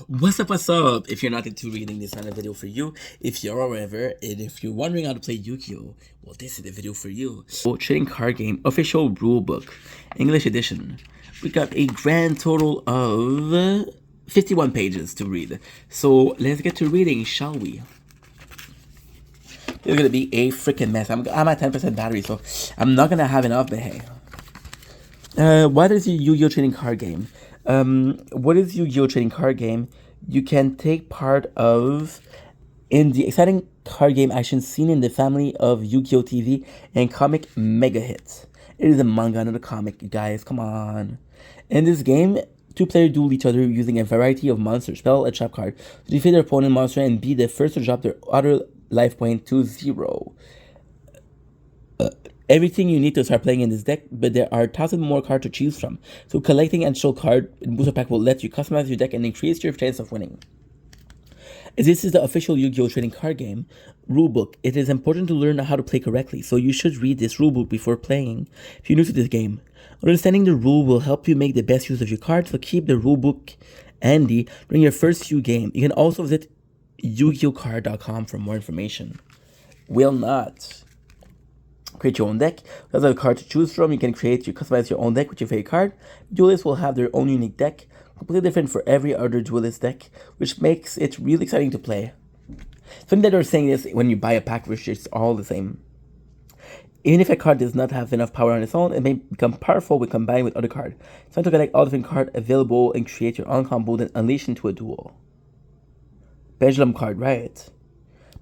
What's up? If you're not into reading, this is not a video for you. If you're however, and if you're wondering how to play Yu-Gi-Oh, well, this is the video for you. Trading card game official rulebook, English edition. We got a grand total of 51 pages to read. So let's get to reading, shall we? It's gonna be a freaking mess. I'm at 10% battery, so I'm not gonna have enough. But hey, what is your Yu-Gi-Oh trading card game? What is Yu-Gi-Oh trading card game? You can take part of in the exciting card game action seen in the family of Yu-Gi-Oh TV and comic mega hits. It is a manga, not a comic, you guys. Come on. In this game, two players duel each other using a variety of monsters, spell a trap card to defeat their opponent monster and be the first to drop their other life point to 0. Everything you need to start playing in this deck, but there are 1,000 more cards to choose from. So collecting additional card in booster pack will let you customize your deck and increase your chance of winning. This is the official Yu-Gi-Oh trading card game rulebook. It is important to learn how to play correctly, so you should read this rulebook before playing if you're new to this game. Understanding the rule will help you make the best use of your cards, so keep the rulebook handy during your first few games. You can also visit YuGiOhCard.com for more information. Will not. Create your own deck. There's a card to choose from. You can customize your own deck with your favorite card. Duelists will have their own unique deck, completely different for every other duelist deck, which makes it really exciting to play. It's funny that they're saying this when you buy a pack, which is all the same. Even if a card does not have enough power on its own, it may become powerful when combined with other cards. It's time to collect all different cards available and create your own combo, then unleash into a duel. Pendulum card, right?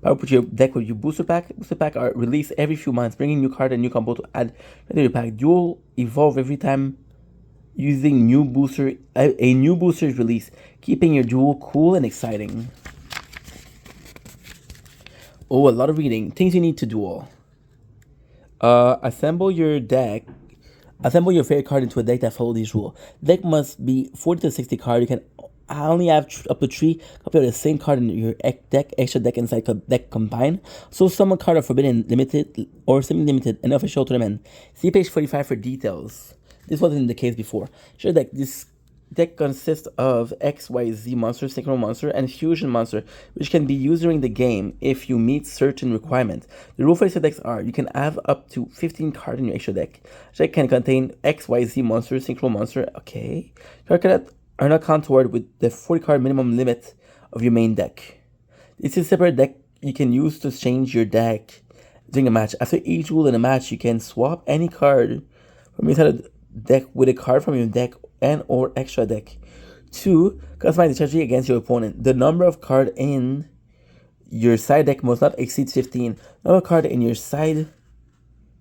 Power put your deck with your booster pack. Booster pack are released every few months, bringing new card and new combo to add to your pack. Duel evolve every time using new booster. A new booster is released, keeping your duel cool and exciting. Oh, a lot of reading. Things you need to duel. Assemble your deck. Assemble your favorite card into a deck that follows these rules. The deck must be 40 to 60 cards. You can only have up to 3 copies of the same card in your deck, extra deck inside deck combined. So some cards are forbidden, limited, or semi-limited, and official tournament. See page 45 for details. This wasn't the case before. Sure, this deck consists of XYZ monster, synchro monster, and fusion monster, which can be used during the game if you meet certain requirements. The rules for extra decks are: you can have up to 15 cards in your extra deck. Deck can contain XYZ monster, synchro monster. Okay. Cards are not contoured with the 40 card minimum limit of your main deck. This is a separate deck you can use to change your deck during a match. After each duel in a match, you can swap any card from inside of the deck with a card from your deck and or extra deck. 2. Customize the strategy against your opponent. The number of cards in your side deck must not exceed 15. The number of cards in your side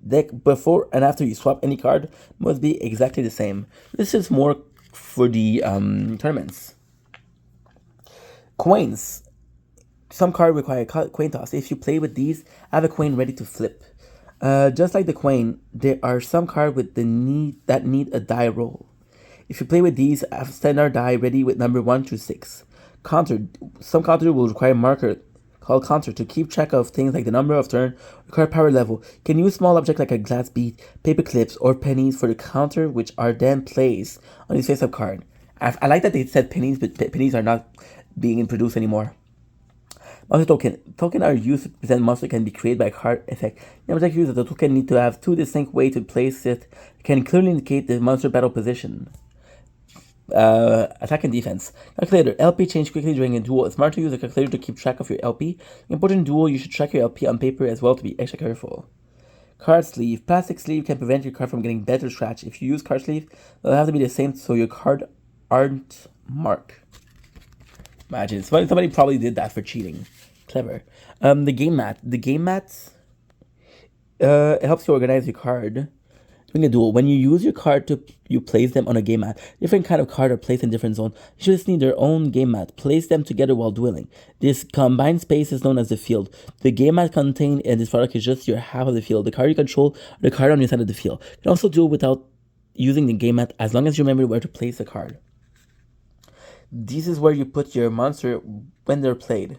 deck before and after you swap any card must be exactly the same. This is more for the tournaments. Coins. Some cards require coin toss. If you play with these, have a coin ready to flip. Just like the coin, there are some cards with that need a die roll. If you play with these, have standard die ready with number 1 through 6. Counter. Some counter will require marker called counter to keep track of things like the number of turn or card power level. You can use small objects like a glass bead, paper clips, or pennies for the counter, which are then placed on the face-up card. I like that they said pennies, but pennies are not being produced anymore. Monster token. Token are used to present monster can be created by a card effect. The object used as a token need to have 2 distinct ways to place it. It can clearly indicate the monster battle position. Attack and defense. Calculator. LP change quickly during a duel. It's smart to use a calculator to keep track of your LP. In important duel, you should track your LP on paper as well to be extra careful. Card sleeve. Plastic sleeve can prevent your card from getting bent or scratched. If you use card sleeve, they'll have to be the same so your card aren't marked. Imagine. Somebody probably did that for cheating. Clever. The game mat. The game mat it helps you organize your card during a duel. When you use your card you place them on a game mat. Different kind of cards are placed in different zones. You should just need their own game mat. Place them together while dueling. This combined space is known as the field. The game mat contained in this product is just your half of the field. The card you control are the card on your side of the field. You can also duel without using the game mat as long as you remember where to place the card. This is where you put your monster when they're played.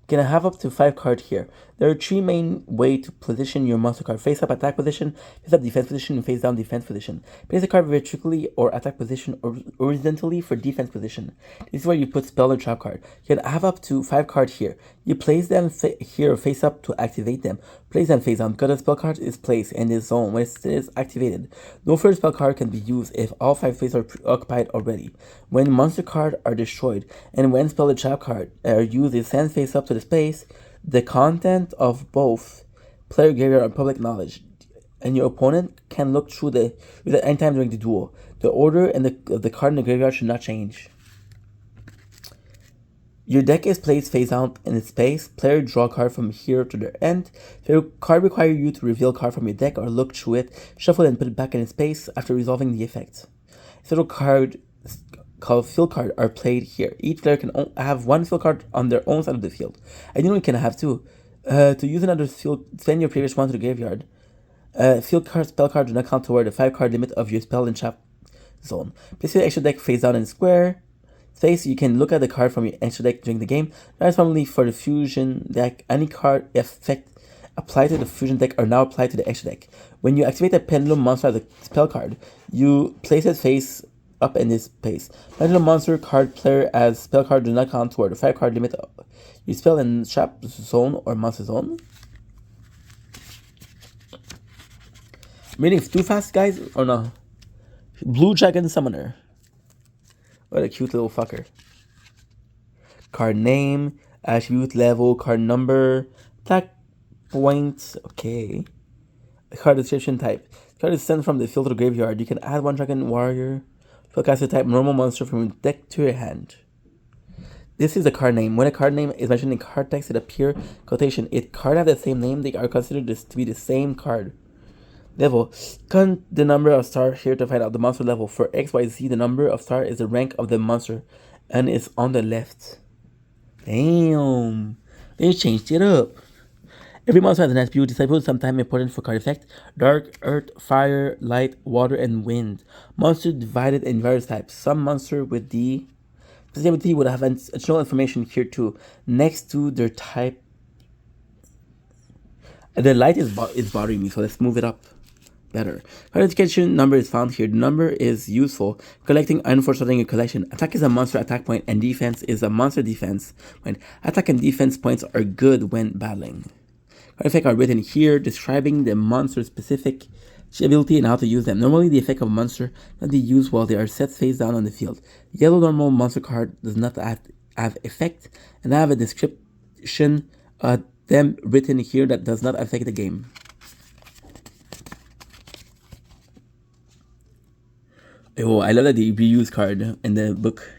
can have up to 5 cards here. There are 3 main ways to position your monster card: face up attack position, face up defense position, and face down defense position. Place the card vertically or attack position, or horizontally for defense position. This is where you put spell or trap card. You can have up to 5 cards here. You place them here face up to activate them. Place them face down because the spell card is placed in this zone when it is activated. No further spell card can be used if all 5 spaces are occupied already. When monster cards are destroyed and when spell or trap card are used, they send face up to the space. The content of both player graveyard are public knowledge, and your opponent can look through it at any time during the duel. The order and the card in the graveyard should not change. Your deck is placed face down in its space. Player draw a card from here to their end. The card requires you to reveal a card from your deck or look through it, shuffle it, and put it back in its space after resolving the effect. Several cards called field card are played here. Each player can have 1 field card on their own side of the field. Ideally, can have 2. To use another field, send your previous one to the graveyard. Field card, spell card do not count toward the 5 card limit of your spell and trap zone. Place your extra deck face down in square space. You can look at the card from your extra deck during the game. Normally for the fusion deck, any card effect applied to the fusion deck are now applied to the extra deck. When you activate a pendulum monster as a spell card, you place it face up in this space. Pendulum monster card player as spell card do not count toward the 5 card limit you spell in trap zone or monster zone. Reading too fast, guys, or no? Blue Dragon Summoner. What a cute little fucker. Card name, attribute level, card number, attack points. Okay. Card description type. Card is sent from the field to the graveyard. You can add 1 dragon warrior. Spellcaster type normal monster from your deck to your hand. This is the card name. When a card name is mentioned in card text, it appears quotation. If cards have the same name, they are considered to be the same card. Level. Count the number of stars here to find out the monster level. For XYZ, the number of stars is the rank of the monster and it's on the left. Damn. They changed it up. Every monster has an attribute disabled, sometimes important for card effect. Dark, earth, fire, light, water, and wind. Monsters divided in various types. Some monsters with the sensitivity would have additional information here too. Next to their type. The light is bothering me, so let's move it up better. Card education number is found here. The number is useful collecting iron for starting a collection. Attack is a monster attack point and defense is a monster defense point. Attack and defense points are good when battling. Card effects are written here describing the monster specific ability and how to use them. Normally the effect of a monster not be used while they are set face down on the field. Yellow normal monster card does not have effect and I have a description them written here that does not affect the game. Oh, I love that the reuse card in the book.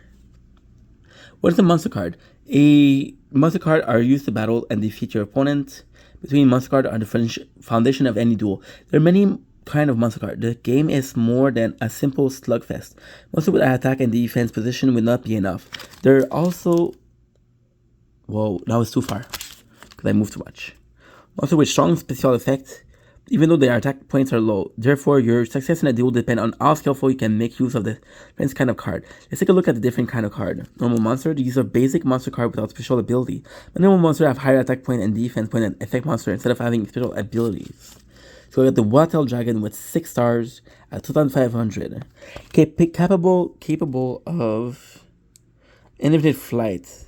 What is a monster card? A monster card are used to battle and defeat your opponent. Between monster card are the foundation of any duel. There are many kind of monster card. The game is more than a simple slugfest. Monster with an attack and defense position will not be enough. There are also... Whoa, that was too far. Because I moved too much. Monster with strong special effects, even though their attack points are low. Therefore, your success in a duel depends on how skillful you can make use of the different kind of card. Let's take a look at the different kind of card. Normal monster, these are basic monster card without special ability. But normal monster have higher attack point and defense point and effect monster instead of having special abilities. So we got the Wattel Dragon with 6 stars at 2,500. Capable of infinite flight.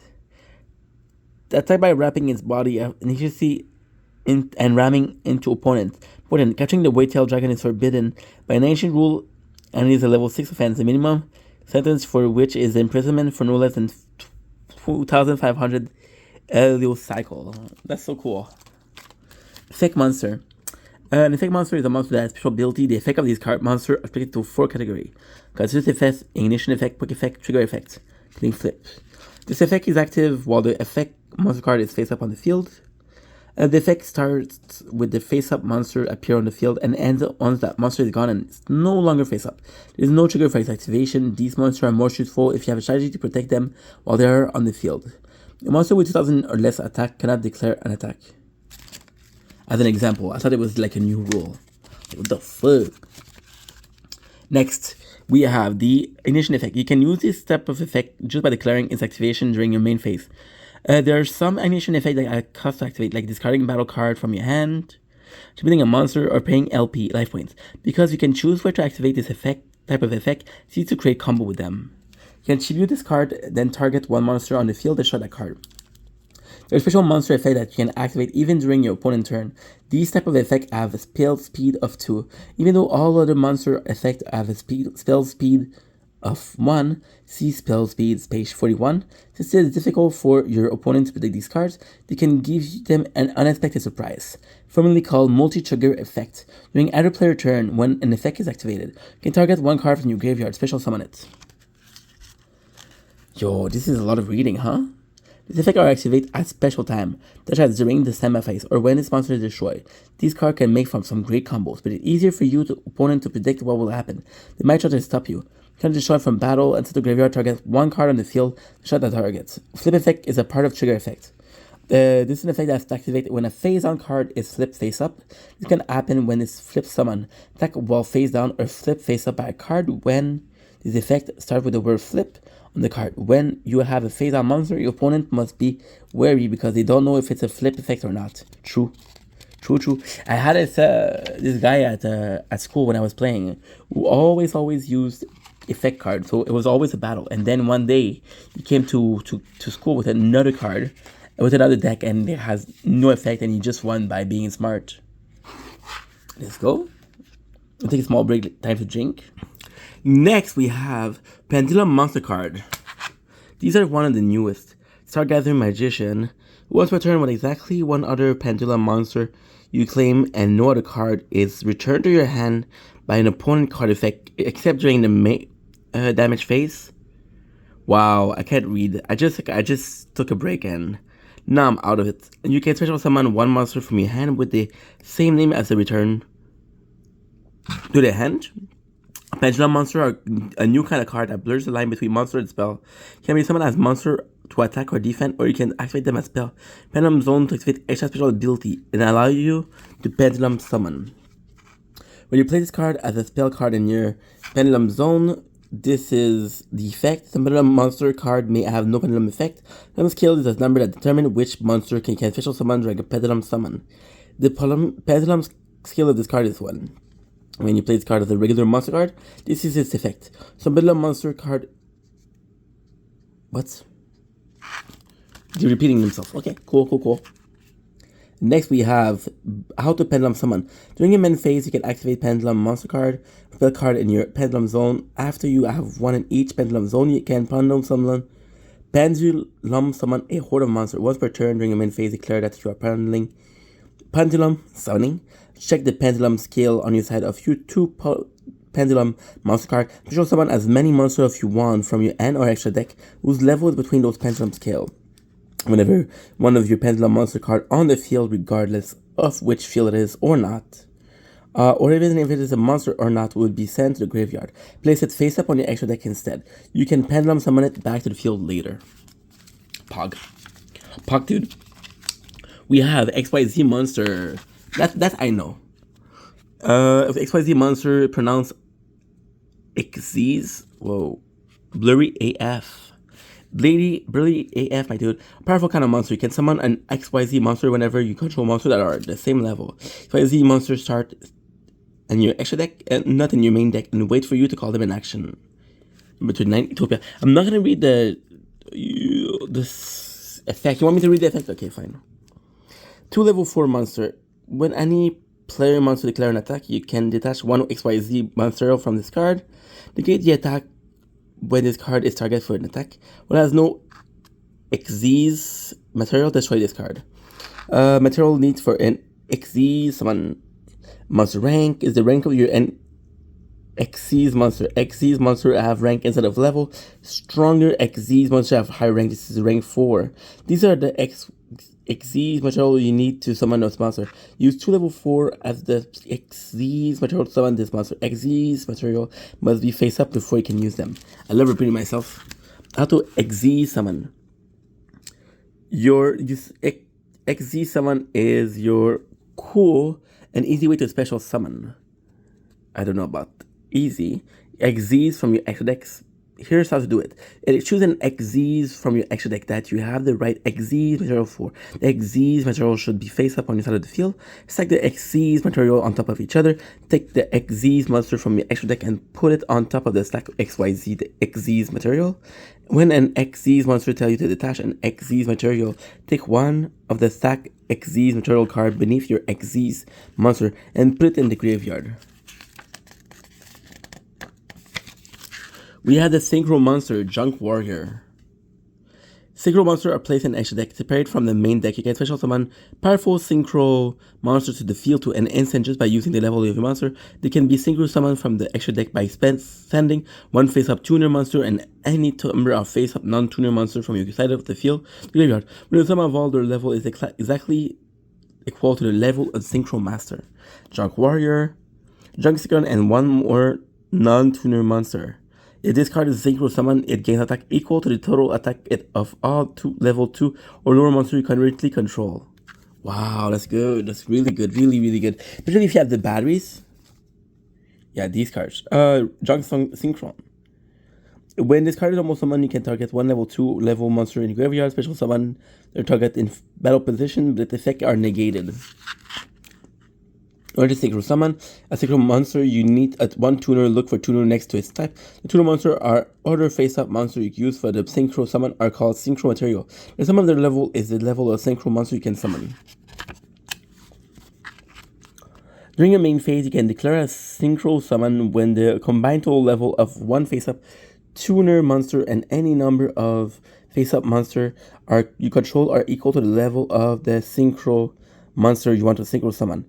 Attack by wrapping its body initially and ramming into opponent. Important. Catching the White-tailed dragon is forbidden by an ancient rule and it is a level 6 offense. The minimum sentence for which is imprisonment for no less than 2,500 Elio cycle. That's so cool. Effect monster. An effect monster is a monster that has special ability. The effect of these card monster are split into 4 categories. Consists effect, ignition effect, quick effect, trigger effect, clean flip. This effect is active while the effect monster card is face up on the field. The effect starts with the face-up monster appear on the field and ends once that monster is gone and it's no longer face-up. There is no trigger for its activation. These monsters are more useful if you have a strategy to protect them while they are on the field. A monster with 2,000 or less attack cannot declare an attack. As an example, I thought it was like a new rule. What the fuck? Next, we have the ignition effect. You can use this type of effect just by declaring its activation during your main phase. There are some animation effects that cost to activate, like discarding a battle card from your hand, tributing a monster, or paying LP life points. Because you can choose where to activate this type of effect, it's easy to create combo with them. You can tribute this card, then target one monster on the field and shot that card. There's a special monster effect that you can activate even during your opponent's turn. These type of effects have a spell speed of 2. Even though all other monster effects have a spell speed of 1, see spell speed page 41. Since it is difficult for your opponent to predict these cards, they can give them an unexpected surprise, formerly called multi-trigger effect. During either player turn, when an effect is activated, you can target one card from your graveyard, special summon it. Yo, this is a lot of reading, huh? This effect are activate at special time, such as during the standby phase or when this monster is destroyed. These cards can make from some great combos, but it's easier for you, the opponent, to predict what will happen. They might try to stop you. You can destroy from battle and set the graveyard target one card on the field to shut the targets. Flip effect is a part of trigger effect. This is an effect that's activated when a face-down card is flipped face-up. This can happen when it's flip summon, attack while face-down, or flip face-up by a card. When this effect starts with the word flip on the card. When you have a face-down monster, your opponent must be wary because they don't know if it's a flip effect or not. True. I had this guy at school when I was playing who always used effect card, so it was always a battle. And then one day he came to school with another card, with another deck, and it has no effect, and he just won by being smart. Let's go. We'll take a small break, time to drink. Next we have Pendulum Monster card. These are one of the newest. Start Gathering Magician. Once per turn, when exactly one other Pendulum Monster you claim and no other card is returned to your hand by an opponent card effect, except during the damage phase. Wow, I can't read. I just took a break and now I'm out of it. And you can special summon one monster from your hand with the same name as the return to the hand. Pendulum Monster are a new kind of card that blurs the line between monster and spell. Can be summoned as monster to attack or defend, or you can activate them as spell. Pendulum Zone to activate extra special ability and allow you to Pendulum Summon. When you play this card as a spell card in your Pendulum Zone, this is the effect. The Pendulum Monster card may have no Pendulum effect. Pendulum skill is a number that determines which monster can special summon during a Pendulum Summon. The Pendulum skill of this card is 1. When you play this card as a regular monster card, this is its effect. So Pendulum Monster card... What? They're repeating themselves. Okay, cool. Next we have how to Pendulum Summon. During your main phase, you can activate Pendulum Monster card, spell card in your Pendulum Zone. After you have one in each Pendulum Zone, you can Pendulum Summon a horde of monsters. Once per turn during your main phase, declare that you are Pendulum Summoning. Check the Pendulum skill on your side of your 2 Pendulum Monster card. Special summon as many monsters as you want from your end or extra deck whose level is between those Pendulum scale. Whenever one of your Pendulum Monster card on the field, regardless of which field it is or not, or even if it is a monster or not, will be sent to the graveyard. Place it face up on your extra deck instead. You can Pendulum summon it back to the field later. Pog, dude. We have XYZ Monster. That I know. XYZ Monster pronounced Xyz. Whoa. Blurry AF. Blurry AF, my dude. Powerful kind of monster. You can summon an XYZ monster whenever you control monsters that are at the same level. XYZ monsters start in your extra deck and not in your main deck, and wait for you to call them in action. Number 29, Utopia. I'm not gonna read this effect. You want me to read the effect? Okay, fine. 2 level 4 monster. When any player monster declare an attack, you can detach one XYZ monster from this card. Negate the attack when this card is targeted for an attack. When it has no XYZ material, destroy this card. Material needs for an XYZ summon monster rank is the rank of your XYZ monster. XYZ monster have rank instead of level. Stronger XYZ monster have high rank. This is rank 4. These are the XYZ material you need to summon this monster. Use 2 level 4 as the XYZ material to summon this monster. XYZ material must be face up before you can use them. I love repeating myself. How to XYZ summon. XYZ summon is your cool and easy way to special summon. I don't know about easy. XYZ from your extra decks here's how to do it. Choose an Xyz from your extra deck that you have the right Xyz material for. The Xyz material should be face up on your side of the field. Stack the Xyz material on top of each other. Take the Xyz monster from your extra deck and put it on top of the stack XYZ, the Xyz material. When an Xyz monster tells you to detach an Xyz material, take one of the stack Xyz material card beneath your Xyz monster and put it in the graveyard. We have the Synchro Monster, Junk Warrior. Synchro Monster are placed in extra deck, separated from the main deck. You can special summon powerful Synchro Monsters to the field to an instant just by using the level of your monster. They can be Synchro summoned from the extra deck by sending one face-up tuner monster and any number of face-up non-tuner monster from your side of the field to the graveyard. When the sum of all their level is exactly equal to the level of Synchro Master. Junk Warrior, Junk Synchron, and one more non-tuner monster. If this card is Synchro Summon, it gains attack equal to the total attack of all level 2 or lower monster you currently control. Wow, that's good. That's really good. Really, really good. Especially if you have the batteries. Yeah, these cards. Junk Synchron. When this card is almost summoned, you can target one level 2 level monster in your graveyard. Special summon their target in battle position, but the effects are negated. In order to Synchro Summon a Synchro Monster, you need one tuner. Look for tuner next to its type. The tuner monster are other face-up monster you use for the Synchro Summon are called Synchro Material. The sum of their level is the level of Synchro Monster you can summon. During your main phase, you can declare a Synchro Summon when the combined total level of one face-up tuner monster and any number of face-up monster you control are equal to the level of the Synchro Monster you want to Synchro Summon.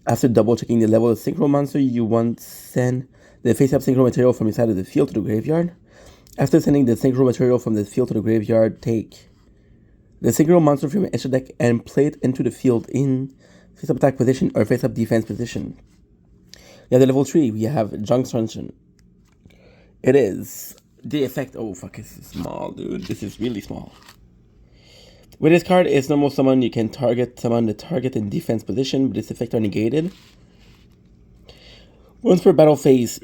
After double checking the level of Synchro Monster, you want to send the face-up Synchro Material from your side of the field to the graveyard. After sending the Synchro Material from the field to the graveyard, take the Synchro Monster from your extra deck and play it into the field in face-up attack position or face-up defense position. You have the level 3, we have Junk Synchron. It is the effect. Oh fuck, this is small, dude. This is really small. With this card, it's normal summon. You can summon the target in defense position, but its effects are negated. Once per battle phase,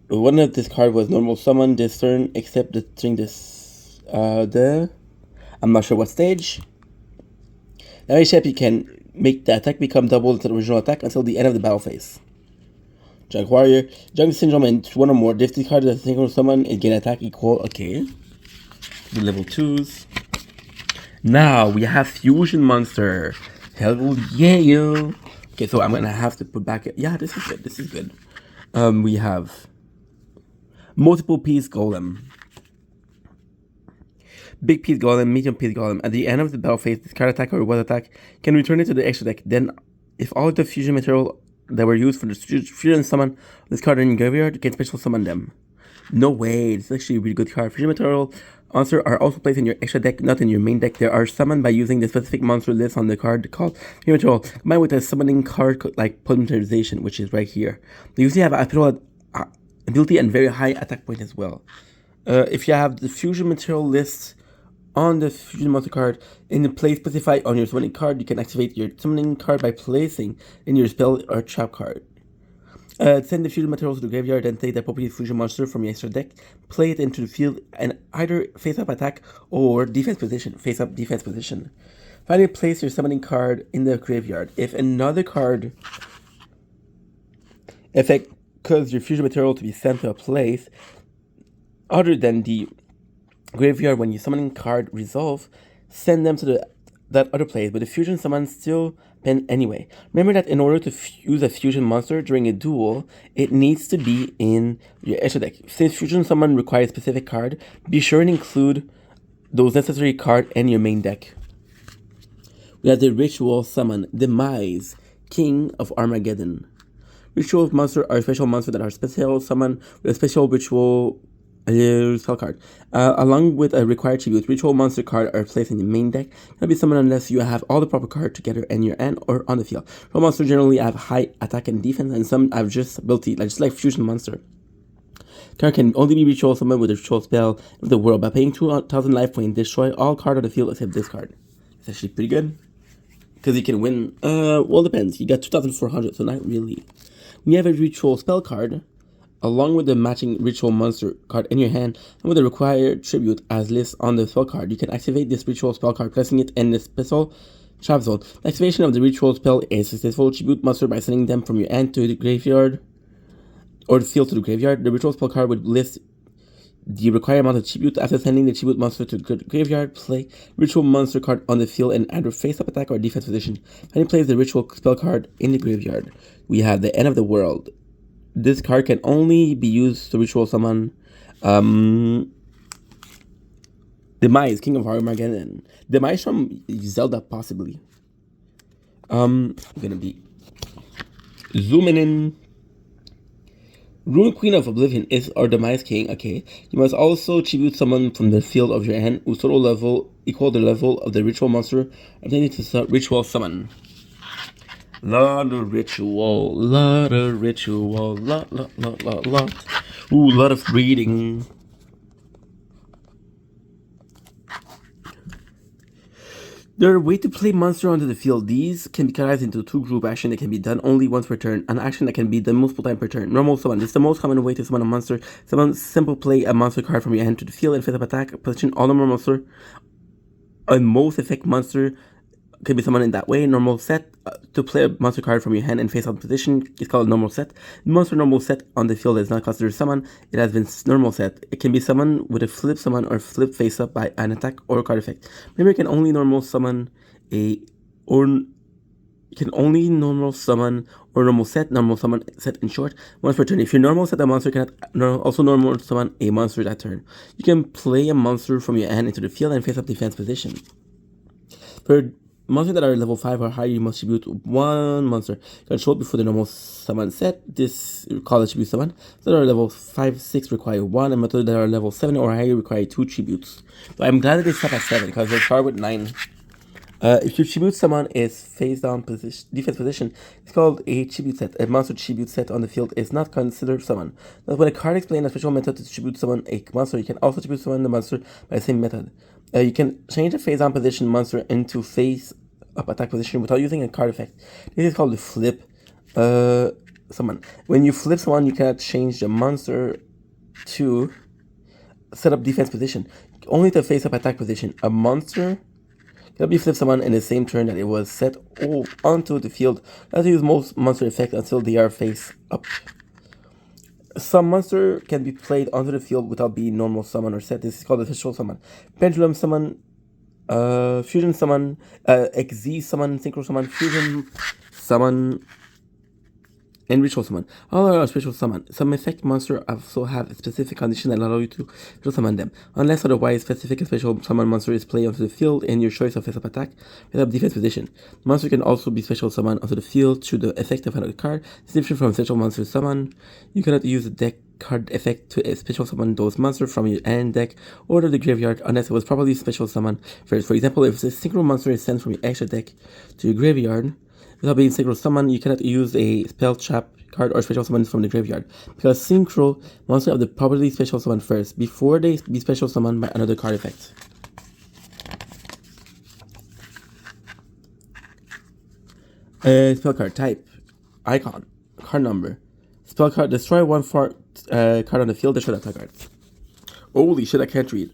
one of this card was normal summon this turn, except during this I'm not sure what stage. Now except you can make the attack become double the original attack until the end of the battle phase. Junk Warrior, Junk Syndrome, and one or more. If this card is a single summon, it gain attack equal. Okay. The level 2s. Now we have Fusion Monster. Hell yeah, yo. Okay, so I'm gonna have to put back. Yeah, this is good. This is good. We have multiple piece golem, big piece golem, medium piece golem. At the end of the battle phase, this card attack or reward attack can return it to the extra deck. Then, if all of the fusion material that were used for the fusion summon this card in your graveyard, you can special summon them. No way, this is actually a really good card. Fusion material monsters are also placed in your extra deck, not in your main deck. They are summoned by using the specific monster list on the card called Fusion material, combined with a summoning card like Polymerization, which is right here. They usually have ability and very high attack point as well. If you have the fusion material list on the fusion monster card in the place specified on your summoning card, you can activate your summoning card by placing in your spell or trap card. Send the fusion materials to the graveyard, then take the appropriate fusion monster from your extra deck, play it into the field, and either face-up attack or defense position. Face-up defense position. Finally, place your summoning card in the graveyard. If another card effect causes your fusion material to be sent to a place other than the graveyard when your summoning card resolve, send them to that other place, but the fusion summon still pen anyway. Remember that in order to use a fusion monster during a duel, it needs to be in your extra deck. Since fusion summon requires a specific card, be sure and include those necessary cards in your main deck. We have the Ritual Summon, Demise, King of Armageddon. Ritual monsters are special monsters that are special summon with a special ritual spell card. Along with a required tribute, ritual monster card are placed in the main deck. Cannot be summoned unless you have all the proper cards together in your hand or on the field. Ritual monsters generally have high attack and defense, and some have just ability, just like fusion monster. Card can only be ritual summoned with a ritual spell of the world. By paying 2,000 life points, destroy all cards on the field except this card. It's actually pretty good. Because you can win, well, depends. You got 2,400, so not really. When you have a ritual spell card, along with the matching ritual monster card in your hand and with the required tribute as list on the spell card. You can activate this ritual spell card, placing it in the special trap zone. The activation of the ritual spell is successful. Tribute monster by sending them from your hand to the graveyard or the field to the graveyard. The ritual spell card would list the required amount of tribute. After sending the tribute monster to the graveyard, play ritual monster card on the field in either face-up attack or defense position. And he plays the ritual spell card in the graveyard. We have the End of the World. This card can only be used to ritual summon Demise, King of Armageddon. Demise from Zelda, possibly. I'm gonna be zooming in. Rune Queen of Oblivion is our Demise King. Okay. You must also tribute someone from the field of your hand whose total level equal the level of the ritual monster attempting to ritual summon. Lot of ritual, lot. Ooh, lot of reading. There are ways to play monster onto the field. These can be categorized into two group action that can be done only once per turn. An action that can be done multiple times per turn. Normal summon. This is the most common way to summon a monster. Summon simple play a monster card from your hand to the field and face up attack. Position all normal monster. A most effect monster can be summoned in that way. Normal set to play a monster card from your hand and face out position is called normal set. Monster normal set on the field is not considered summon. It has been normal set. It can be summoned with a flip summon or flip face up by an attack or a card effect. Remember, you can only normal summon normal set in short once per turn. If you normal set a monster, you cannot also normal summon a monster that turn. You can play a monster from your hand into the field and face up defense position. For monsters that are level 5 or higher, you must tribute one monster controlled before the normal summon set. This is called a tribute summon. Monsters that are level 5, 6 require 1, and monsters that are level 7 or higher require 2 tributes. So I'm glad that they stop at 7 because they start with 9. If your tribute summon is face down position, defense position, it's called a tribute set. A monster tribute set on the field is not considered summon. But when a card explains a special method to tribute summon a monster, you can also tribute summon the monster by the same method. You can change the face down position monster into face up attack position without using a card effect. This is called the flip summon. When you flip someone, you cannot change the monster to set up defense position. Only to face up attack position. A monster cannot be flip summon in the same turn that it was set onto the field. You have to use most monster effects until they are face up. Some monster can be played onto the field without being normal summon or set. This is called official summon. Pendulum summon, fusion summon, XZ summon, synchro summon, fusion summon, and ritual summon. All are special summon. Some effect monsters also have a specific condition that allow you to summon them. Unless otherwise specific, a special summon monster is played onto the field in your choice of face-up attack, face-up defense position. Monster can also be special summoned onto the field through the effect of another card. It's different from special monster summon. You cannot use the deck card effect to special summon those monsters from your end deck or to the graveyard unless it was properly special summoned first. For example, if a synchro monster is sent from your extra deck to your graveyard, without being synchro summon, you cannot use a spell trap card or special summon from the graveyard because synchro monsters have the properly special summon first before they be special summoned by another card effect. Spell card type, icon, card number, spell card. Destroy one card on the field. Destroy that card. Holy shit! I can't read.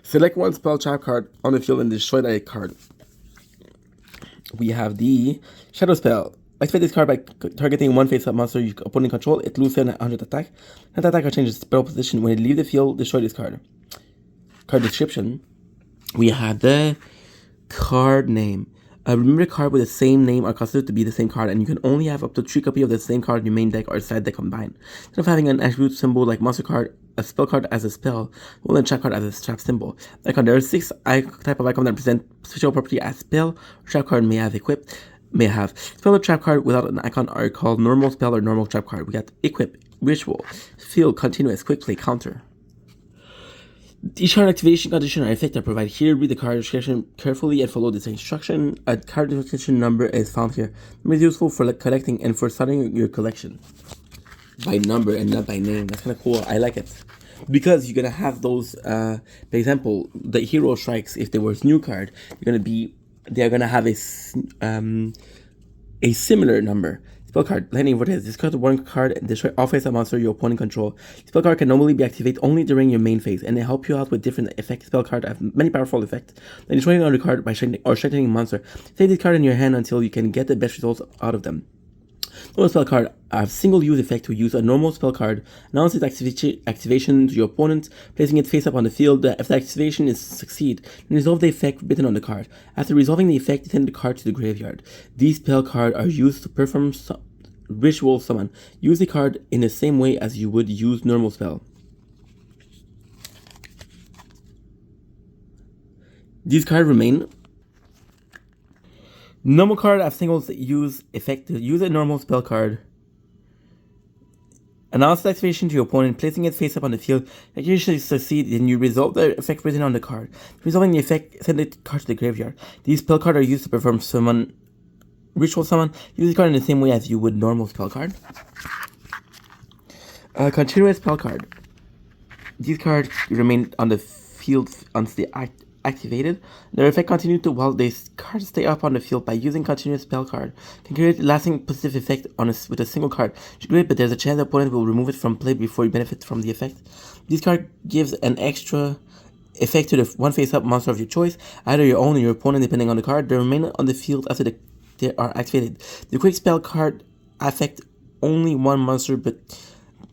Select one spell trap card on the field and destroy that card. We have the Shadow Spell. Activate this card by targeting one face-up monster your opponent control. It loses 700 attack. That attacker changes spell position. When it leaves the field, destroy this card. Card description. We have the card name. Remember, card with the same name are considered to be the same card, and you can only have up to 3 copies of the same card in your main deck or side deck combined. Instead of having an attribute symbol like monster card, a spell card as a spell, or a trap card as a trap symbol. Icon. There are 6 type of icons that present special property as spell or trap card may have spell or trap card without an icon are called normal spell or normal trap card. We got equip, ritual, field, continuous, quick play, counter. Each card activation condition or effect are provided here. Read the card description carefully and follow this instruction. A card description number is found here. It is useful for collecting and for starting your collection by number and not by name. That's kind of cool. I like it because you're gonna have those. For example, the hero strikes. If there was new card, they're gonna have a similar number. Spell card, Lightning Vortex. Discard one card and destroy all face-up monster your opponent control. Spell card can normally be activated only during your main phase, and they help you out with different effects. Spell card have many powerful effects. Then destroying another card by strengthening a monster. Save this card in your hand until you can get the best results out of them. Normal spell card have single use effect to use a normal spell card, announce its activation to your opponent, placing it face up on the field. If the activation is succeed, then resolve the effect written on the card. After resolving the effect, send the card to the graveyard. These spell cards are used to perform ritual summon. Use the card in the same way as you would use normal spell. These cards remain. Normal card have single use effect to use a normal spell card. Announce the activation to your opponent, placing it face up on the field. If you usually succeed, then you resolve the effect written on the card. Resolving the effect, send the card to the graveyard. These spell cards are used to perform ritual summon. Use the card in the same way as you would normal spell card. Continuous spell card. These cards remain on the field until they activated. Their effect continues to while these cards stay up on the field by using continuous spell card. Can create lasting positive effect with a single card. Great, but there's a chance the opponent will remove it from play before you benefit from the effect. This card gives an extra effect to the one face-up monster of your choice, either your own or your opponent, depending on the card. They remain on the field after they are activated. The quick spell card affect only one monster, but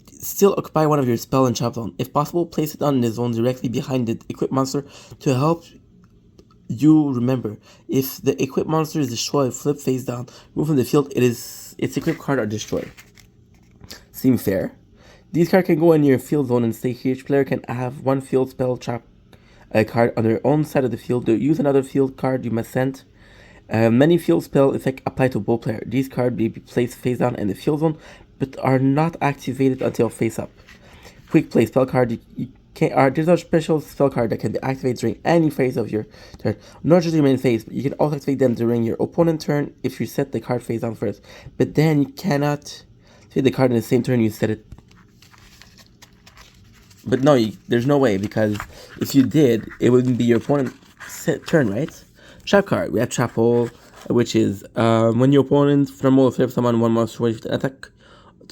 still occupy one of your spell and trap zone. If possible, place it on the zone directly behind the equipped monster to help you remember. If the equipped monster is destroyed, flip face down, move from the field, its equipped card are destroyed. Seem fair? These cards can go in your field zone and stay here. Each player can have one field spell trap card on their own side of the field. To use another field card, you must send. Many field spell effects apply to both players. These cards may be placed face down in the field zone, but are not activated until face up. Quick play spell card. There's a special spell card that can be activated during any phase of your turn. Not just your main phase, but you can also activate them during your opponent's turn if you set the card face down first. But then you cannot activate the card in the same turn you set it. But no, there's no way, because if you did, it wouldn't be your opponent's turn, right? Trap card. We have Trap Hole, which is when your opponent's normal flip summon one monster with an attack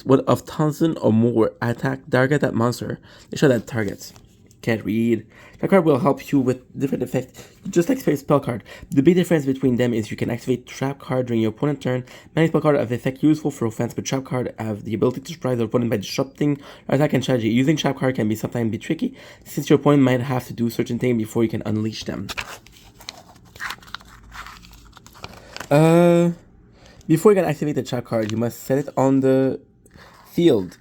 of 1,000 or more attack, target that monster. They show that targets. Can't read. That card will help you with different effects, just like spell card. The big difference between them is you can activate trap card during your opponent's turn. Many spell cards have effect useful for offense, but trap card have the ability to surprise the opponent by disrupting their attack and strategy. Using trap card can sometimes be tricky, since your opponent might have to do certain things before you can unleash them. Before you can activate the trap card, you must set it on the field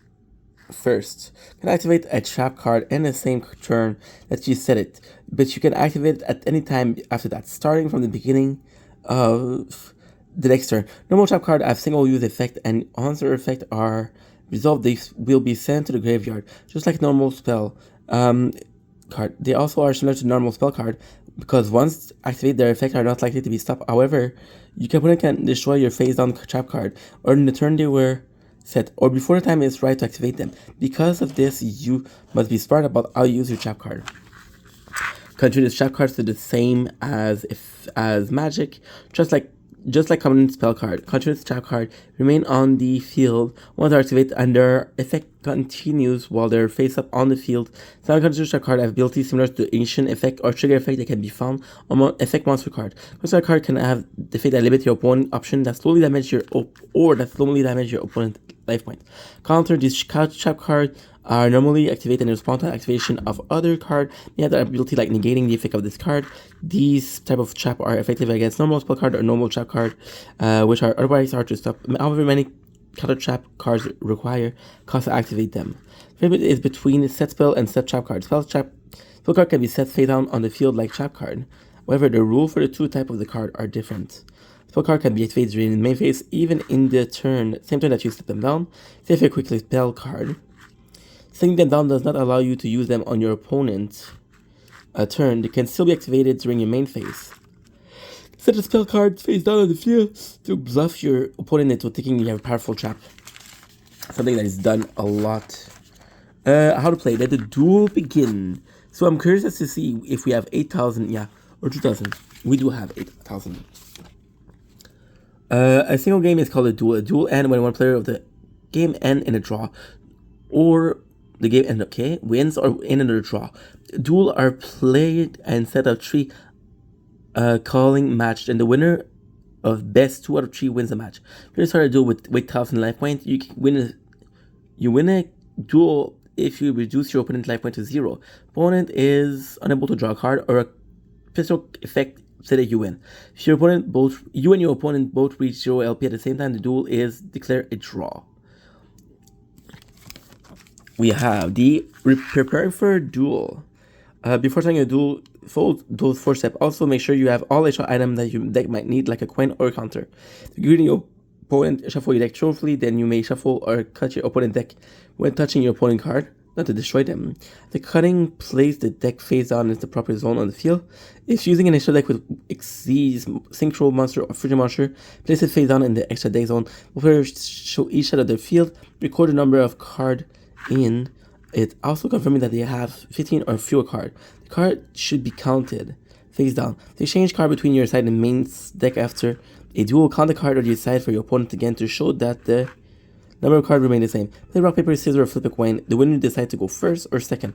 first. You can activate a trap card in the same turn that you set it, but you can activate it at any time after that, starting from the beginning of the next turn. Normal trap card have single use effect, and once their effect are resolved, they will be sent to the graveyard, just like normal spell card. They also are similar to normal spell card, because once activated, their effects are not likely to be stopped. However, your opponent can destroy your face down trap card, or in the turn they were set, or before the time is right to activate them. Because of this, you must be smart about how you use your trap card. Continuous trap cards are the same as magic, just like common spell card. Continuous trap card remain on the field once they're activated, and their effect continues while they're face up on the field. Some continuous trap card have abilities similar to the ancient effect or trigger effect that can be found on effect monster card. Continuous card can have the effect that limit your opponent option that slowly damage your opponent life point. Counter these trap card are normally activated in response to activation of other card. They have the ability like negating the effect of this card. These type of trap are effective against normal spell card or normal trap card, which are otherwise hard to stop. However, many counter trap cards require cost to activate them. The favorite is between set spell and set trap card. Spell card can be set face down on the field like trap card. However, the rule for the two type of the card are different. Spell card can be activated during the main phase, even in the same turn that you set them down. Save your quickly spell card. Setting them down does not allow you to use them on your opponent's turn. They can still be activated during your main phase. Set a spell card face down on the field to bluff your opponent into thinking you have a powerful trap. Something that is done a lot. How to play. Let the duel begin. So I'm curious as to see if we have 8,000, or 2,000. We do have 8,000. A single game is called a duel. A duel ends when one player of the game ends in a draw, or the game ends wins or in another draw. Duel are played instead of three calling match, and the winner of best 2 out of 3 wins the match. If you start a duel with 1,000 life points, you win a duel if you reduce your opponent's life point to 0. Opponent is unable to draw a card, or a pistol effect say that you win. If you and your opponent both reach 0 LP at the same time, the duel is declared a draw. We have the preparing for a duel. Before starting a duel, fold those 4 steps. Also, make sure you have all extra items that your deck might need, like a coin or a counter. If you're greeting your opponent, shuffle your deck truthfully, then you may shuffle or cut your opponent's deck when touching your opponent's card, not to destroy them. The cutting place the deck face down in the proper zone on the field. If using an extra deck with Xyz, Synchro Monster, or Fusion Monster, place it face down in the extra deck zone. The players show each side of their field, record the number of cards in it, also confirming that they have 15 or fewer cards. The card should be counted face down. The exchange card between your side and main deck after a duel. Count the card on your side for your opponent again to show that the number of cards remain the same. Play rock, paper, scissors, or flip a coin. The winner decides to go first or second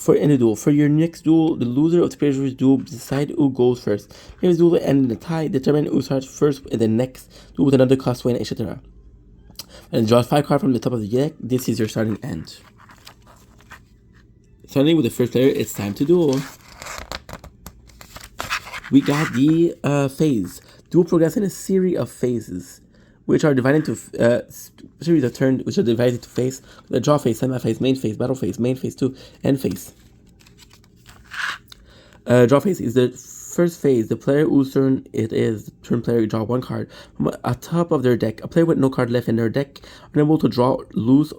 in the duel. For your next duel, the loser of the previous duel decide who goes first. Previous duel end in a tie. Determine who starts first in the next duel with another cost win, etc. And draw 5 cards from the top of the deck. This is your starting end. Starting with the first player, it's time to duel. We got the phase. Duel progress in a series of phases, which are divided into series of turns, which are divided into phase: the draw phase, semi-phase, main phase, battle phase, main phase 2, end phase. Draw phase is the first phase. The player whose turn it is, the turn player draw 1 card from atop of their deck. A player with no card left in their deck, unable to draw loses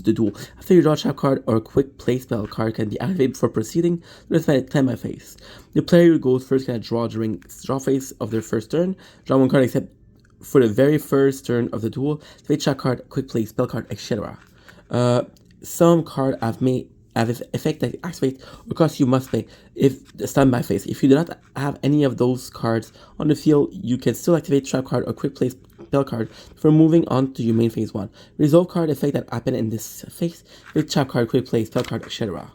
the duel. After you draw a trap card or a quick play spell card can be activated before proceeding to the time by phase. The player who goes first can draw during draw phase of their first turn. Draw 1 card except for the very first turn of the duel. Play trap card, quick play spell card, etc. Some cards have effect that activate or cost you must pay if standby phase. If you do not have any of those cards on the field, you can still activate trap card or quick play spell card before moving on to your main phase 1. Resolve card effect that happen in this phase with trap card, quick play spell card, etc.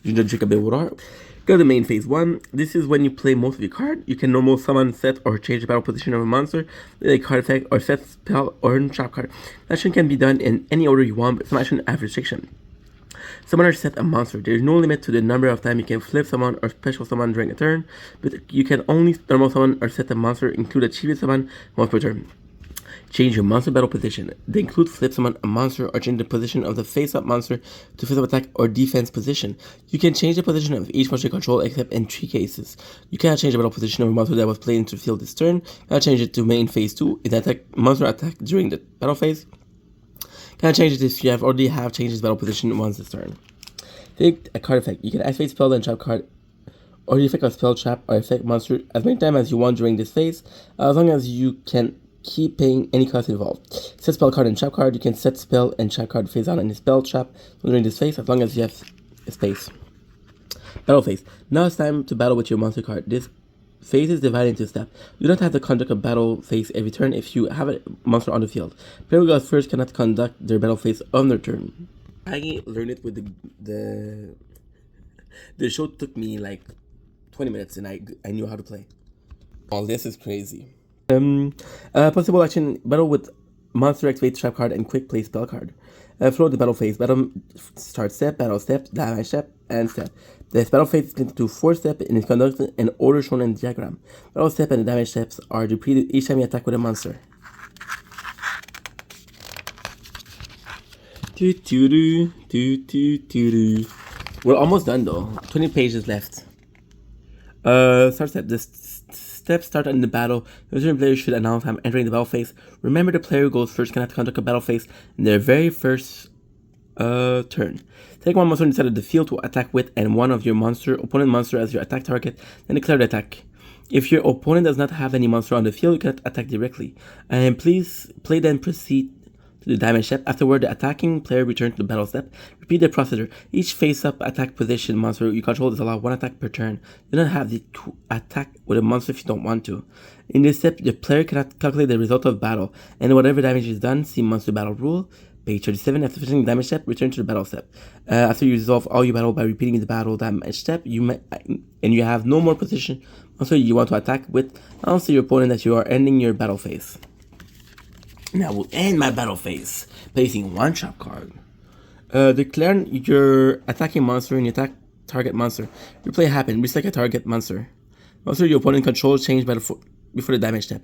You just drink a bit of water. Go to the main phase 1. This is when you play most of your card. You can normal summon, set, or change the battle position of a monster with a card effect, or set, spell, or trap card. Action can be done in any order you want, but some action have restriction. Summon or set a monster. There is no limit to the number of times you can flip summon or special summon during a turn, but you can only normal summon or set a monster, include achievement summon once per turn. Change your monster battle position. They include flip summon a monster or change the position of the face-up monster to face-up attack or defense position. You can change the position of each monster you control except in 3 cases. You cannot change the battle position of a monster that was played into the field this turn. Cannot change it to main phase 2 if the monster attack during the battle phase. Cannot change it if you already have changed its battle position once this turn. Take a card effect. You can activate spell and trap card or the effect of spell, trap, or effect monster as many times as you want during this phase, as long as you can keep paying any cost involved. Set spell card and trap card. You can set spell and trap card face on any spell trap during this phase as long as you have space. Battle phase. Now it's time to battle with your monster card. This phase is divided into steps. You don't have to conduct a battle phase every turn if you have a monster on the field. Player who goes first cannot conduct their battle phase on their turn. I learned it with the show took me like 20 minutes and I knew how to play. Oh, this is crazy. Possible action: battle with monster, activate trap card, and quick play spell card. Flow the battle phase. Battle start step, battle step, damage step, and step. This battle phase is split into 4 steps and is conducted in order shown in the diagram. Battle step and the damage steps are repeated each time you attack with a monster. We're almost done though. 20 pages left. Start step. This steps start in the battle. The returning player should announce I'm entering the battle phase. Remember, the player who goes first cannot conduct a battle phase in their very first turn. Take 1 monster inside of the field to attack with and one of your opponent monster as your attack target, then declare the attack. If your opponent does not have any monster on the field, you cannot attack directly. And please play then proceed to the damage step. Afterward, the attacking player returns to the battle step. Repeat the procedure. Each face-up attack position monster you control is allowed one attack per turn. You don't have to attack with a monster if you don't want to. In this step, the player cannot calculate the result of battle, and whatever damage is done, see monster battle rule. Page 37. After finishing the damage step, return to the battle step. After you resolve all your battle by repeating the battle damage step, you have no more position monster you want to attack with. Announce to your opponent that you are ending your battle phase. Now we'll end my battle phase, placing one trap card. Declare your attacking monster and your attack target monster. Replay happen. Reselect a target monster. Monster your opponent controls change before the damage step.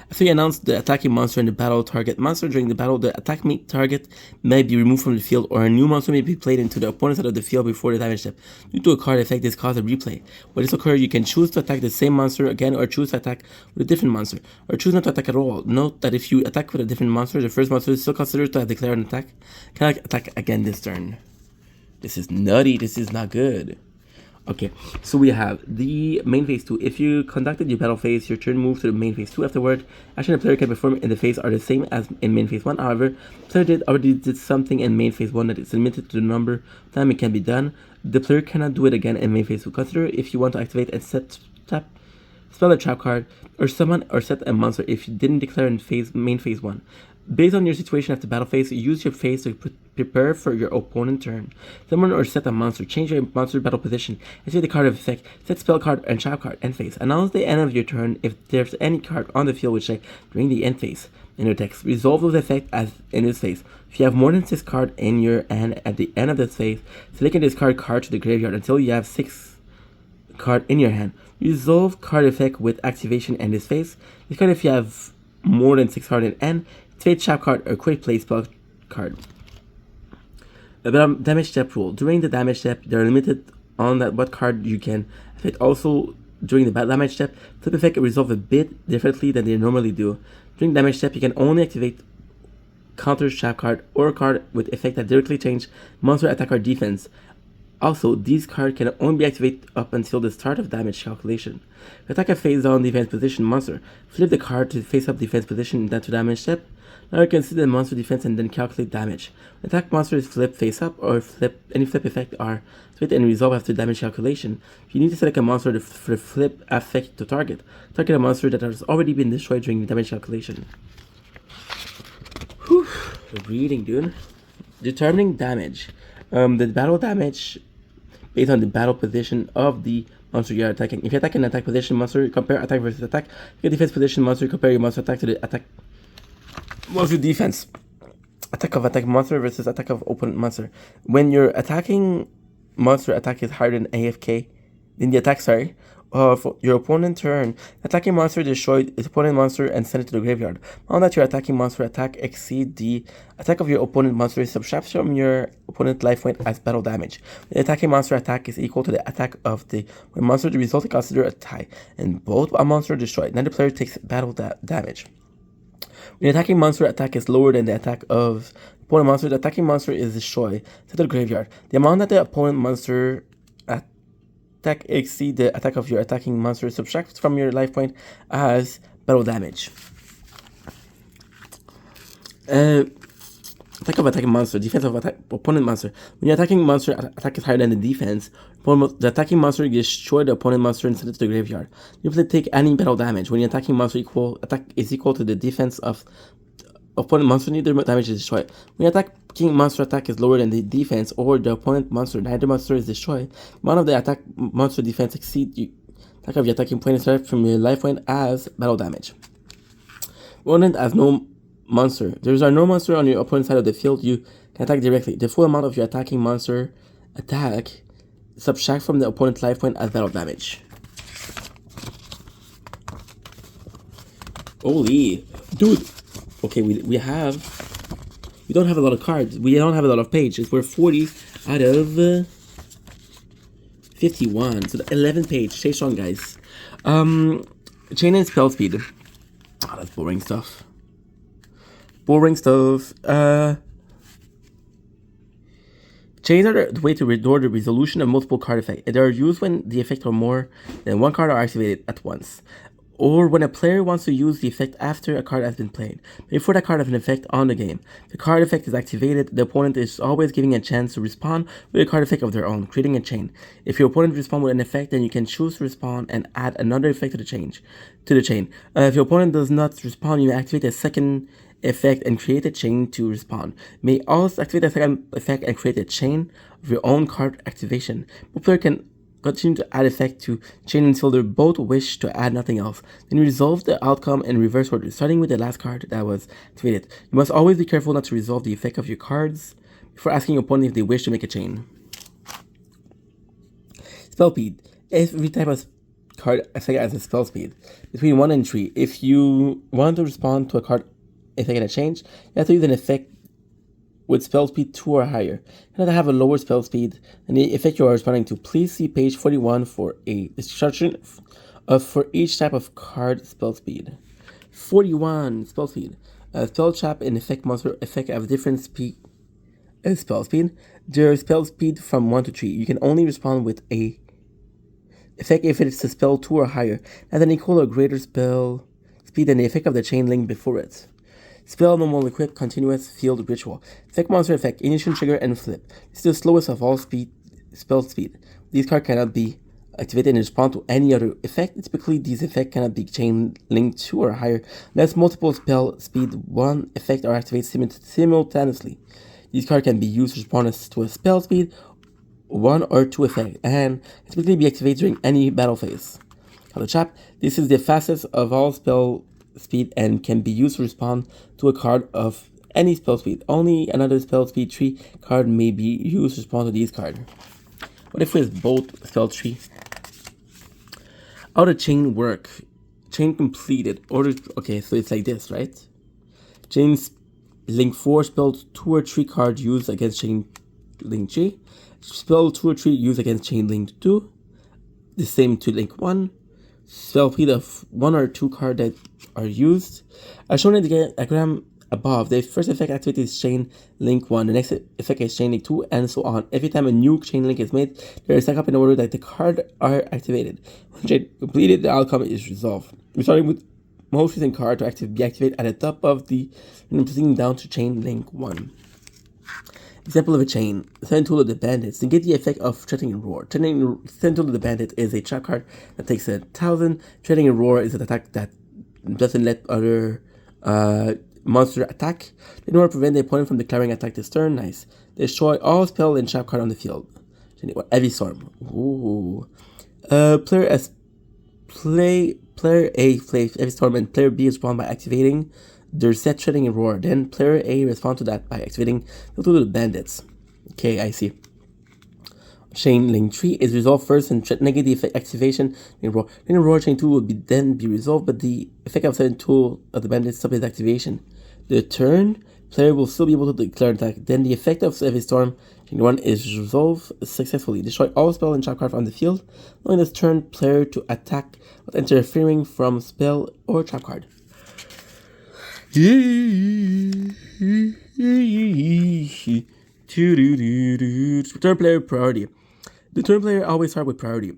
After you announce the attacking monster and the battle target monster during the battle, the attack target may be removed from the field, or a new monster may be played into the opponent's side of the field before the damage step. Due to a card effect, this causes a replay. When this occurs, you can choose to attack the same monster again, or choose to attack with a different monster, or choose not to attack at all. Note that if you attack with a different monster, the first monster is still considered to have declared an attack. Cannot attack again this turn. This is nutty. This is not good. Okay, so we have the main phase 2. If you conducted your battle phase, your turn moves to the main phase 2. Afterward, action the player can perform in the phase are the same as in main phase 1. However, the player already did something in main phase 1 that is limited to the number of time it can be done. The player cannot do it again in main phase 2. Consider if you want to activate and spell a trap card, or summon or set a monster if you didn't declare in main phase 1. Based on your situation after battle phase, use your phase to prepare for your opponent's turn. Summon or set a monster. Change your monster battle position. Activate the card of effect. Set spell card and trap card. End phase. Announce the end of your turn if there's any card on the field which during the end phase. In your text, resolve those effects as in this phase. If you have more than 6 cards in your hand at the end of this phase, select and discard card to the graveyard until you have 6 cards in your hand. Resolve card effect with activation in this phase. Discard if you have more than 6 cards in hand. Activate trap card or quick play spell card. About damage step rule. During the damage step, they are limited on what card you can activate. Also, during the damage step, flip effect resolve a bit differently than they normally do. During damage step, you can only activate counter trap card or a card with effect that directly change monster attack or defense. Also, these cards can only be activated up until the start of damage calculation. Attack a face down defense position monster. Flip the card to face up defense position then to damage step. Now you can see the monster defense and then calculate damage. Attack monster is flip face up or any flip effect are activated and resolve after damage calculation. You need to select a monster for the flip effect to target. Target a monster that has already been destroyed during the damage calculation. Whew, reading, dude. Determining damage. The battle damage based on the battle position of the monster you are attacking. If you attack an attack position monster, compare attack versus attack. If you defense position monster, compare your monster attack to the attack monster defense. Attack of attack monster versus attack of opponent monster. When your attacking monster attack is higher than AFK, then the attack, for your opponent's turn, attacking monster destroyed its opponent monster and send it to the graveyard. Now that your attacking monster attack exceeds the attack of your opponent monster, subtract from your opponent's life point as battle damage. The attacking monster attack is equal to the attack of the monster. The result is considered a tie, and both monsters are destroyed. Then the player takes battle damage. When the attacking monster attack is lower than the attack of opponent monster, the attacking monster is destroyed. Send to the graveyard. The amount that the opponent monster attack exceeds the attack of your attacking monster, subtract from your life point as battle damage. Attack of attacking monster, defense of opponent monster. When your attacking monster attack is higher than the defense, the attacking monster destroy the opponent monster and send it to the graveyard. You have to take any battle damage. When your attacking monster attack is equal to the defense of opponent monster, neither damage is destroyed. When your attacking monster attack is lower than the defense or the opponent monster, neither monster is destroyed. One of the attack monster defense exceeds the attack of your attacking point is from your life point as battle damage. Opponent has no monster. There are no monster on your opponent's side of the field. You can attack directly. The full amount of your attacking monster attack subtract from the opponent's life point as battle damage. Holy dude. Okay, we don't have a lot of cards. We don't have a lot of pages. We're 40 out of 51. So the 11th page. Stay strong, guys. Chain and spell speed. Oh, that's boring stuff. Chains are the way to restore the resolution of multiple card effects. They are used when the effects are more than one card are activated at once. or when a player wants to use the effect after a card has been played, before that card has an effect on the game. The card effect is activated, the opponent is always giving a chance to respond with a card effect of their own, creating a chain. If your opponent responds with an effect, then you can choose to respond and add another effect to the chain. If your opponent does not respond, you may activate a second effect and create a chain to respond. You may also activate a second effect and create a chain of your own card activation. The player can continue to add effect to chain until they both wish to add nothing else. Then you resolve the outcome in reverse order, starting with the last card that was activated. You must always be careful not to resolve the effect of your cards before asking your opponent if they wish to make a chain. Spell speed. Every type of card effect has a spell speed between 1 and 3. If you want to respond to a card effect in a change, you have to use an effect with spell speed 2 or higher. You have to have a lower spell speed than the effect you are responding to. Please see page 41 for a description for each type of card spell speed. 41 spell speed. Spell trap and effect monster effect have different spell speed. Their spell speed from 1 to 3. You can only respond with a effect if it's a spell 2 or higher, and an equal or greater spell speed than the effect of the chain link before it. Spell normal equip continuous field ritual. Effect monster effect initiation trigger and flip. This is the slowest of all spell speed. These cards cannot be activated in response to any other effect. Typically, these effects cannot be chain linked 2 or higher unless multiple spell speed 1 effect are activated simultaneously. These cards can be used to respond to a spell speed 1 or 2 effect and typically be activated during any battle phase. Color trap. This is the fastest of all spell speed and can be used to respond to a card of any spell speed. Only another spell speed 3 card may be used to respond to these cards. What if it's both spell 3? How the chain work? Chain completed. Okay, so it's like this, right? Chains link 4 spells 2 or 3 cards used against chain link 3. Spell 2 or 3 used against chain link 2. The same to link 1. Spell speed of 1 or 2 cards that are used. As shown in the diagram above, the first effect activated is chain link 1, the next effect is chain link 2, and so on. Every time a new chain link is made, they are stacked up in order that the cards are activated. When chain completed, the outcome is resolved. We're starting with most recent card to be activated at the top of the and proceeding down to chain link 1. Example of a chain. Send Tool of the Bandits. Negate the effect of Threatening Roar. Send Tool of the Bandit is a trap card that takes 1,000. Threatening Roar is an attack that doesn't let other monster attack. In order to prevent the opponent from declaring attack this turn. Nice. Destroy all spell and trap card on the field. Heavy Storm. Ooh. Player A plays Heavy Storm and player B responds by activating their set Threatening Roar. Then player A responds to that by activating the Tool of the Bandits. Okay, I see. Chain link 3 is resolved first and negate the effect activation. Threatening Roar chain 2 will then be resolved, but the effect of setting Tool of the Bandits stops its activation. The turn, player will still be able to declare an attack. Then the effect of Heavy Storm chain 1 is resolved successfully. Destroy all spell and trap cards on the field, allowing this turn player to attack without interfering from spell or trap card. Turn player priority. The turn player always starts with priority,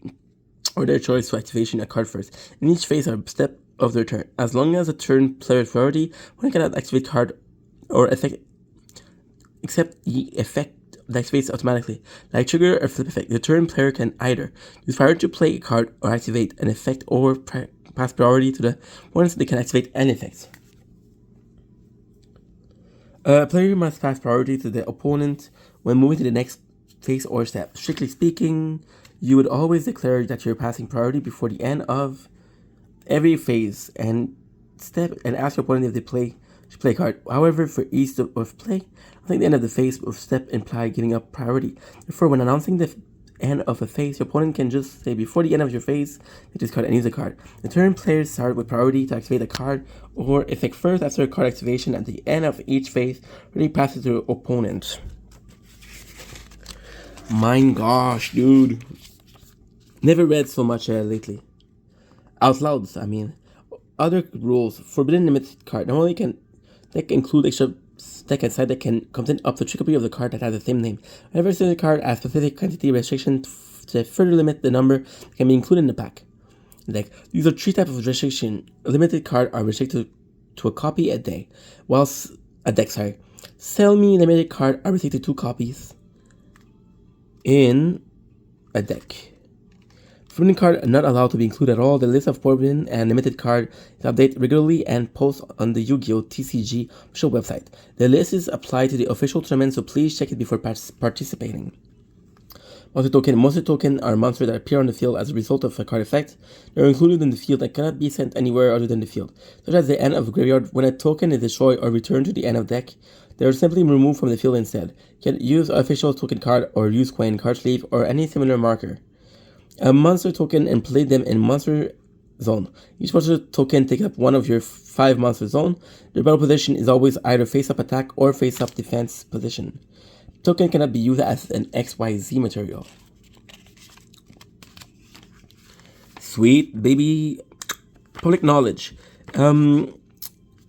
or their choice for activation a card first, in each phase or step of their turn. As long as the turn player's priority, one cannot activate card or effect except the effect that activates automatically, like trigger or flip effect. The turn player can either use priority to play a card or activate an effect, or pass priority to the ones they can activate any effects. Player must pass priority to the opponent when moving to the next phase or step. Strictly speaking, you would always declare that you're passing priority before the end of every phase and step and ask your opponent if they should play a card. However, for each of play, I think the end of the phase or step imply giving up priority. Therefore, when announcing the end of a phase, your opponent can just say before the end of your phase, hit this card and use a card. The turn players start with priority to activate a card or effect first. After a card activation at the end of each phase, really passes to the opponent. My gosh, dude. Never read so much lately. Out loud, I mean. Other rules. Forbidden limited card. Normally they can include extra deck inside that can contain up to 3 copies of the card that has the same name. Whenever a card has specific quantity restriction to further limit the number that can be included in the pack. Deck. These are three types of restriction. A limited card are restricted to a copy a day, whilst a deck, semi-limited card are restricted to 2 copies in a deck. Forbidden card are not allowed to be included at all. The list of forbidden and limited card is updated regularly and posted on the Yu-Gi-Oh! TCG official website. The list is applied to the official tournament, so please check it before participating. Monster token. Monster token are monsters that appear on the field as a result of a card effect. They are included in the field and cannot be sent anywhere other than the field, such as the end of a graveyard. When a token is destroyed or returned to the end of deck, they are simply removed from the field instead. You can use official token card or use coin, card sleeve, or any similar marker. A monster token and play them in monster zone. Each monster token takes up one of your 5 monster zone. Their battle position is always either face-up attack or face-up defense position. Token cannot be used as an XYZ material. Sweet baby. Public knowledge. The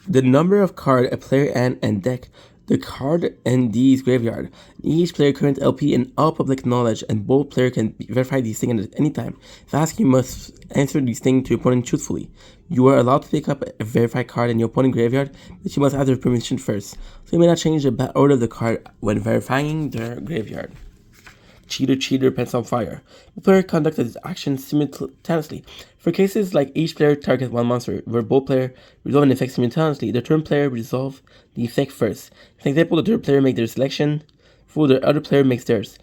number of card a player and deck. The card and D's graveyard. Each player current LP in all public knowledge, and both players can verify these things at any time. If asked, you must answer these things to your opponent truthfully. You are allowed to pick up a verified card in your opponent's graveyard, but you must ask their permission first. So you may not change the order of the card when verifying their graveyard. Cheater, pants on fire. The player conducts its actions simultaneously. For cases like each player targets one monster, where both players resolve an effect simultaneously, the third player resolves the effect first. For example, the third player makes their selection, before the other player makes theirs.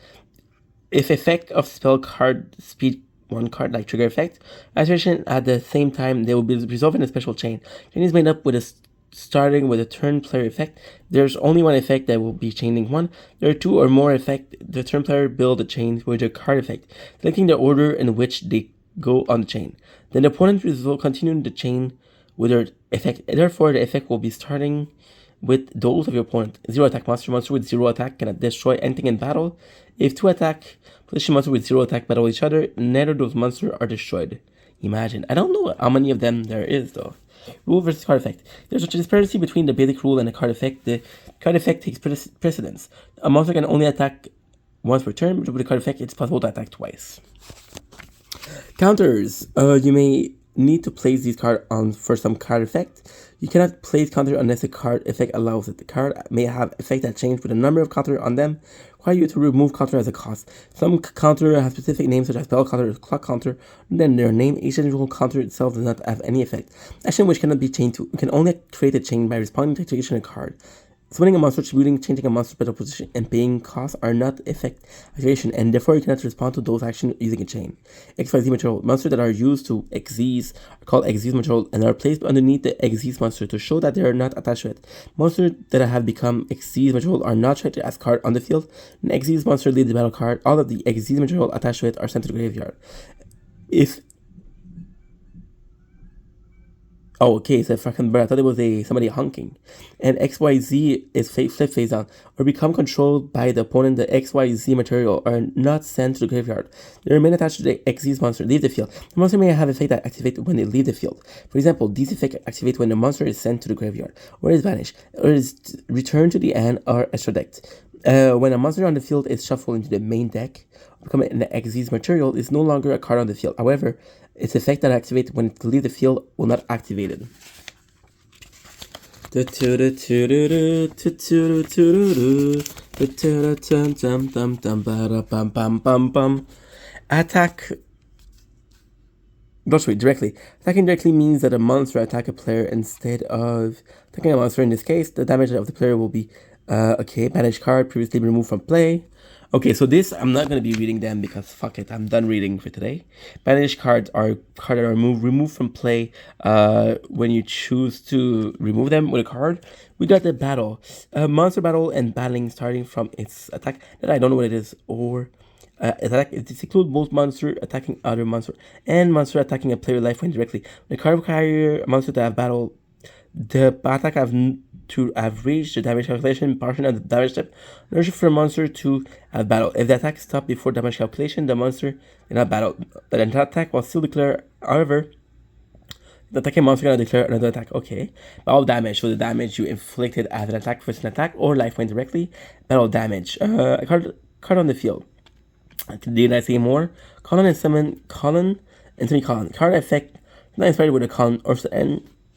If effect of spell card speed one card like trigger effect, activation at the same time, they will be resolved in a special chain. Chain is made up with starting with a turn player effect. There's only one effect that will be chaining one. There are 2 or more effects. The turn player build a chain with a card effect, selecting the order in which they go on the chain. Then the opponent will continue the chain with their effect. Therefore, the effect will be starting with those of your opponent. 0 attack monster with 0 attack cannot destroy anything in battle. If 2 attack position monster with 0 attack battle each other, neither of those monsters are destroyed. Imagine. I don't know how many of them there is though. Rule versus card effect. There's a transparency between the basic rule and the card effect. The card effect takes precedence. A monster can only attack once per turn, but with the card effect, it's possible to attack twice. Counters. You may need to place these cards on for some card effect. You cannot place counter unless the card effect allows it. The card may have effect that change with a number of counter on them, require you to remove counter as a cost. Some counter have specific names such as spell counter or clock counter. Then their name, each individual counter itself does not have any effect. Action which cannot be chained to. You can only create a chain by responding to activation of a card. Summoning a monster, tributing, changing a monster's battle position, and paying costs are not effect activation, and therefore you cannot respond to those actions using a chain. XYZ material. Monsters that are used to exist are called exist material and are placed underneath the exist monster to show that they are not attached to it. Monsters that have become exist material are not treated as card on the field. An exist monster leaves the battle card. All of the exist material attached to it are sent to the graveyard. Oh, okay, so fucking bird. I thought it was somebody honking. And XYZ is flip face down or become controlled by the opponent. The XYZ material are not sent to the graveyard. They remain attached to the XZ monster. Leave the field. The monster may have effect that activate when they leave the field. For example, these effects activate when the monster is sent to the graveyard, or is vanished, or is returned to the end, or extra decked. When a monster on the field is shuffled into the main deck, becoming an XZ material is no longer a card on the field. However, its effect that activates when it leaves the field will not activate it. Attack. Don't wait, directly. Attacking directly means that a monster attacks a player instead of attacking a monster. In this case, the damage of the player will be banished card previously removed from play. Okay, so this, I'm not going to be reading them because fuck it, I'm done reading for today. Banished cards are cards that are removed from play when you choose to remove them with a card. We got the battle. Monster battle and battling starting from its attack. That I don't know what it is. Or attack. It includes both monster attacking other monster and monster attacking a player life point directly. The card requires a monster to have battle. The attack to have reached the damage calculation portion of the damage step, in order for a monster to have battle. If the attack stopped before damage calculation, the monster did not battle. The attack will still declare, however, the attacking monster cannot declare another attack. Okay. Battle damage. So the damage you inflicted as an attack versus an attack or life point directly. Battle damage. Card on the field. Did I say more? Colin and summon Colin and semicolon. Card effect not inspired with a colon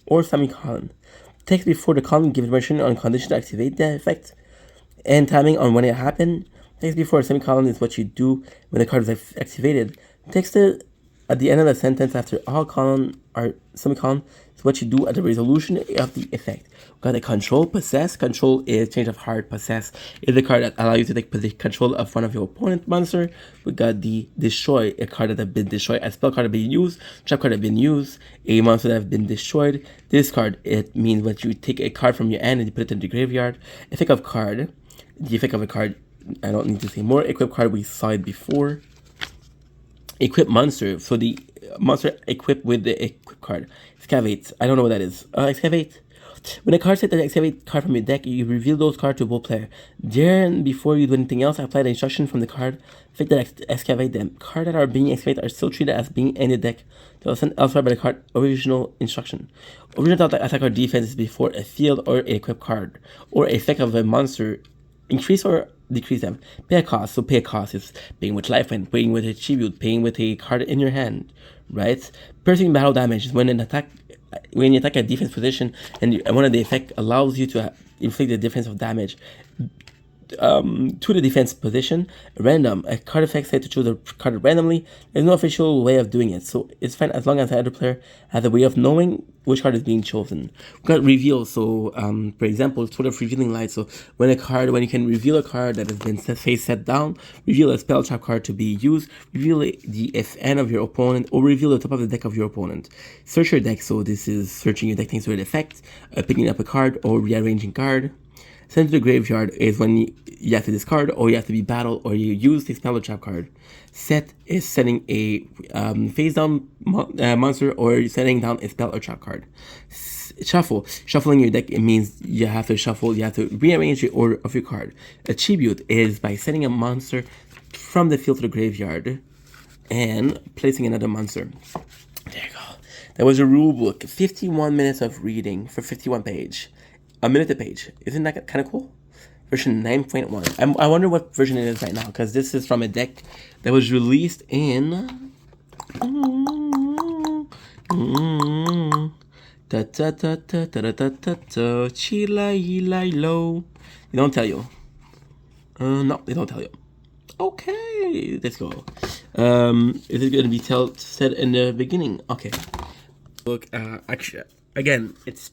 or semicolon. Text before the colon gives information on condition to activate the effect and timing on when it happened. Text before a semicolon is what you do when the card is activated. Text at the end of the sentence after all colon or semicolon is what you do at the resolution of the effect. We got a control, possess. Control is change of heart. Possess is the card that allows you to take control of one of your opponent monster. We got the destroy, a card that has been destroyed, a spell card that has been used, trap card that has been used, a monster that has been destroyed. This card, it means that you take a card from your hand and you put it in the graveyard. Effect of card, the effect of a card, I don't need to say more. Equip card, we saw it before. Equip monster, so the monster equipped with the equip card. Excavate, I don't know what that is. Excavate. When a card set the excavate card from your deck, you reveal those cards to both player. Then, before you do anything else, apply the instruction from the card. Fit that excavate them. Cards that are being excavated are still treated as being in the deck. They are sent elsewhere by the card original instruction. Original attack or defense is before a field or a equip card, or effect of a monster. Increase or decrease them. Pay a cost. So pay a cost is paying with lifeline, paying with a tribute, paying with a card in your hand, right? Piercing battle damage is when you attack a defense position and one of the effect allows you to inflict the difference of damage to the defense position. Random, a card effect set to choose a card randomly. There's no official way of doing it, so it's fine as long as the other player has a way of knowing which card is being chosen. We got reveal, so for example, sort of revealing light. So when you can reveal a card that has been face set down, reveal a spell trap card to be used, reveal the FN of your opponent, or reveal the top of the deck of your opponent. Search your deck, so this is searching your deck thanks to an effect, picking up a card or rearranging card. Send to the graveyard is when you have to discard, or you have to be battle, or you use the spell trap card. Set is setting a face down monster, or setting down a spell or trap card. Shuffle. Shuffling your deck, it means you have to shuffle, you have to rearrange the order of your card. Attribute is by setting a monster from the field to the graveyard and placing another monster. There you go. That was a rule book. 51 minutes of reading for 51 page. A minute a page. Isn't that kind of cool? Version 9.1. I wonder what version it is right now, because this is from a deck that was released in... Chila-ila-lo. They don't tell you. No, they don't tell you. Okay, let's go. Is it going to be said in the beginning? Okay. Look, actually... Again, it's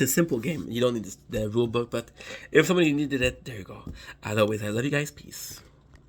a simple game. You don't need the rule book, but if somebody needed it, there you go. As always, I love you guys. Peace.